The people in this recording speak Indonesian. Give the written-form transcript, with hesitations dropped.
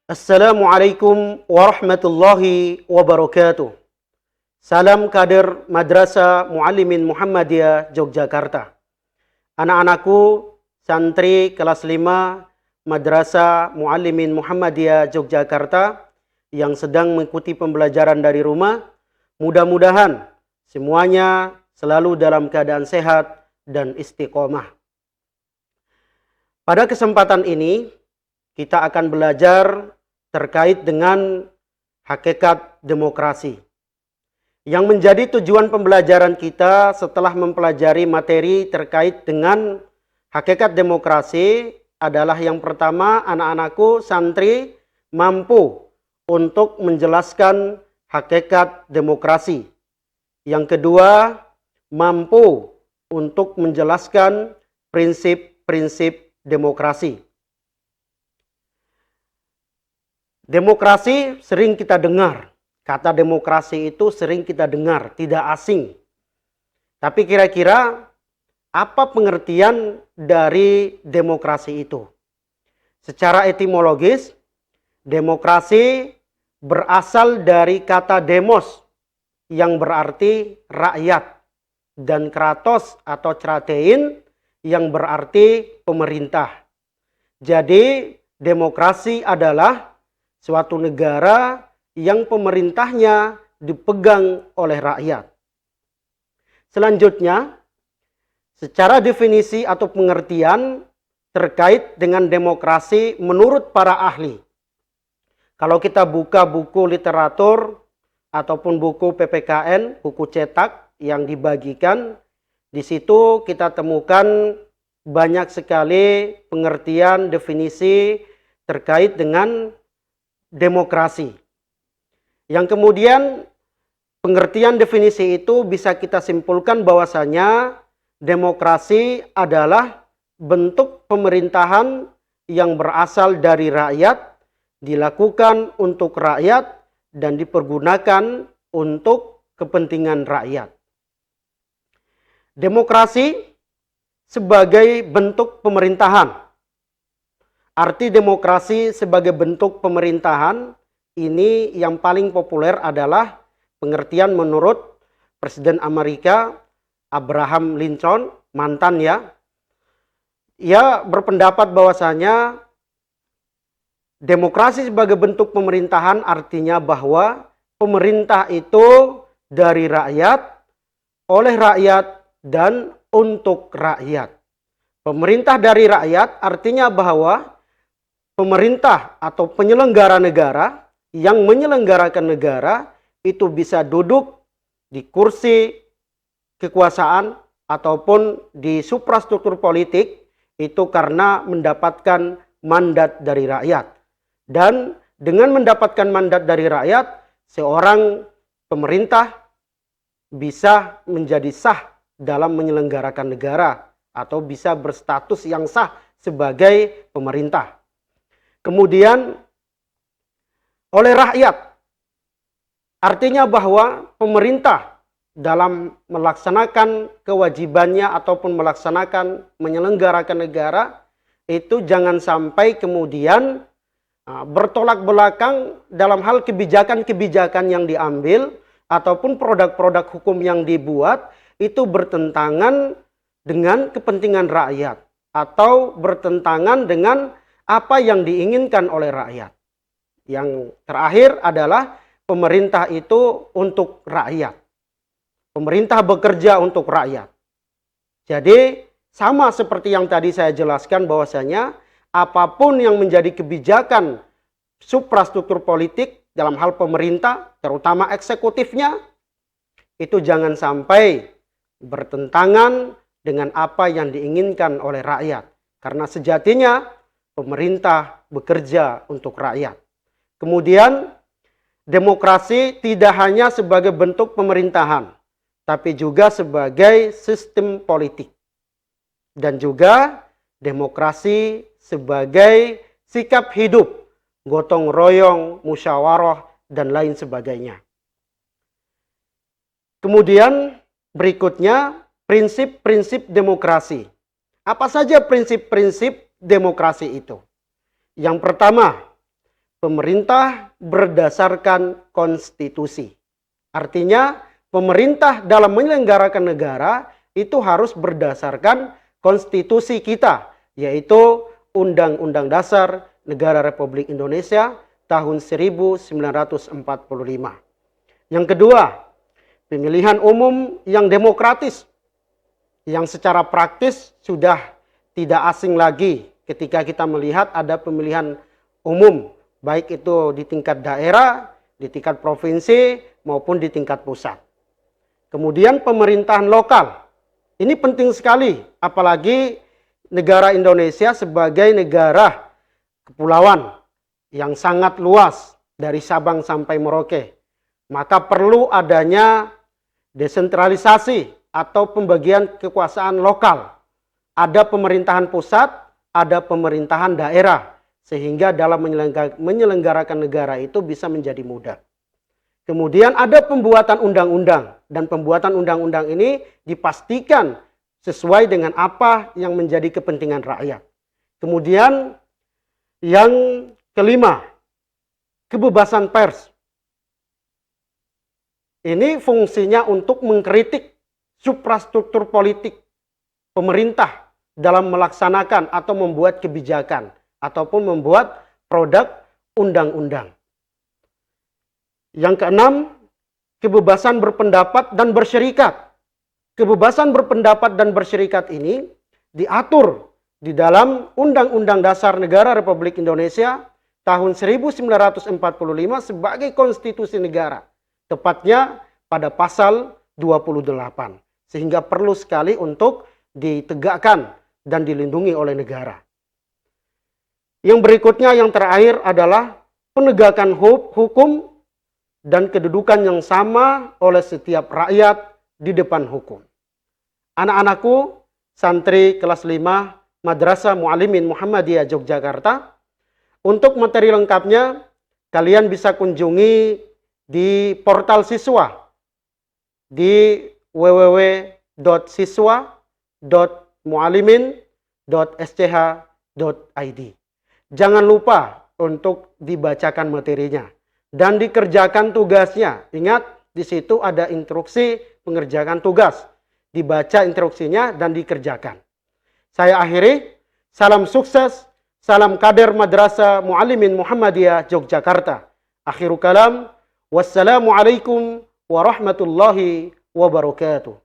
Assalamualaikum warahmatullahi wabarakatuh. Salam kader Madrasah Muallimin Muhammadiyah Yogyakarta. Anak-anakku santri kelas 5 Madrasah Muallimin Muhammadiyah Yogyakarta yang sedang mengikuti pembelajaran dari rumah, mudah-mudahan semuanya selalu dalam keadaan sehat dan istiqomah. Pada kesempatan ini kita akan belajar terkait dengan hakikat demokrasi. Yang menjadi tujuan pembelajaran kita setelah mempelajari materi terkait dengan hakikat demokrasi adalah yang pertama, anak-anakku santri mampu untuk menjelaskan hakikat demokrasi. Yang kedua, mampu untuk menjelaskan prinsip-prinsip demokrasi. Demokrasi sering kita dengar. Kata demokrasi itu sering kita dengar, tidak asing. Tapi kira-kira apa pengertian dari demokrasi itu? Secara etimologis, demokrasi berasal dari kata demos yang berarti rakyat dan kratos atau kratein yang berarti pemerintah. Jadi demokrasi adalah suatu negara yang pemerintahnya dipegang oleh rakyat. Selanjutnya, secara definisi atau pengertian terkait dengan demokrasi menurut para ahli. Kalau kita buka buku literatur ataupun buku PPKN, buku cetak yang dibagikan, di situ kita temukan banyak sekali pengertian definisi terkait dengan demokrasi. Yang kemudian pengertian definisi itu bisa kita simpulkan bahwasanya demokrasi adalah bentuk pemerintahan yang berasal dari rakyat, dilakukan untuk rakyat dan dipergunakan untuk kepentingan rakyat. Demokrasi sebagai bentuk pemerintahan. Arti demokrasi sebagai bentuk pemerintahan ini yang paling populer adalah pengertian menurut Presiden Amerika Abraham Lincoln, mantan ya. Ia berpendapat bahwasanya demokrasi sebagai bentuk pemerintahan artinya bahwa pemerintah itu dari rakyat, oleh rakyat, dan untuk rakyat. Pemerintah dari rakyat artinya bahwa pemerintah atau penyelenggara negara yang menyelenggarakan negara itu bisa duduk di kursi kekuasaan ataupun di suprastruktur politik itu karena mendapatkan mandat dari rakyat. Dan dengan mendapatkan mandat dari rakyat, seorang pemerintah bisa menjadi sah dalam menyelenggarakan negara atau bisa berstatus yang sah sebagai pemerintah. Kemudian oleh rakyat, artinya bahwa pemerintah dalam melaksanakan kewajibannya ataupun melaksanakan menyelenggarakan negara itu jangan sampai kemudian bertolak belakang dalam hal kebijakan-kebijakan yang diambil ataupun produk-produk hukum yang dibuat itu bertentangan dengan kepentingan rakyat atau bertentangan dengan apa yang diinginkan oleh rakyat. Yang terakhir adalah pemerintah itu untuk rakyat. Pemerintah bekerja untuk rakyat. Jadi sama seperti yang tadi saya jelaskan bahwasanya apapun yang menjadi kebijakan suprastruktur politik dalam hal pemerintah, terutama eksekutifnya, itu jangan sampai bertentangan dengan apa yang diinginkan oleh rakyat. Karena sejatinya pemerintah bekerja untuk rakyat. Kemudian demokrasi tidak hanya sebagai bentuk pemerintahan, tapi juga sebagai sistem politik. Dan juga demokrasi sebagai sikap hidup, gotong royong, musyawarah, dan lain sebagainya. Kemudian berikutnya prinsip-prinsip demokrasi. Apa saja prinsip-prinsip demokrasi itu? Yang pertama, pemerintah berdasarkan konstitusi. Artinya, pemerintah dalam menyelenggarakan negara itu harus berdasarkan konstitusi kita, yaitu Undang-Undang Dasar Negara Republik Indonesia tahun 1945. Yang kedua, pemilihan umum yang demokratis, yang secara praktis sudah tidak asing lagi ketika kita melihat ada pemilihan umum, baik itu di tingkat daerah, di tingkat provinsi, maupun di tingkat pusat. Kemudian pemerintahan lokal. Ini penting sekali, apalagi negara Indonesia sebagai negara kepulauan yang sangat luas dari Sabang sampai Merauke. Maka perlu adanya desentralisasi atau pembagian kekuasaan lokal. Ada pemerintahan pusat, ada pemerintahan daerah. Sehingga dalam menyelenggarakan negara itu bisa menjadi mudah. Kemudian ada pembuatan undang-undang. Dan pembuatan undang-undang ini dipastikan sesuai dengan apa yang menjadi kepentingan rakyat. Kemudian yang kelima, kebebasan pers. Ini fungsinya untuk mengkritik suprastruktur politik pemerintah dalam melaksanakan atau membuat kebijakan ataupun membuat produk undang-undang. Yang keenam, kebebasan berpendapat dan berserikat. Kebebasan berpendapat dan berserikat ini diatur di dalam Undang-Undang Dasar Negara Republik Indonesia tahun 1945 sebagai konstitusi negara. Tepatnya pada pasal 28. Sehingga perlu sekali untuk ditegakkan dan dilindungi oleh negara. Yang berikutnya, yang terakhir adalah penegakan hukum dan kedudukan yang sama oleh setiap rakyat di depan hukum. Anak-anakku, santri kelas 5 Madrasah Muallimin Muhammadiyah Yogyakarta, untuk materi lengkapnya kalian bisa kunjungi di portal siswa di www.siswa.muallimin.sch.id. Jangan lupa untuk dibacakan materinya dan dikerjakan tugasnya. Ingat, di situ ada instruksi pengerjaan tugas. Dibaca instruksinya dan dikerjakan. Saya akhiri, salam sukses, salam kader Madrasah Muallimin Muhammadiyah Yogyakarta. Akhiru kalam, wassalamualaikum warahmatullahi wabarakatuh.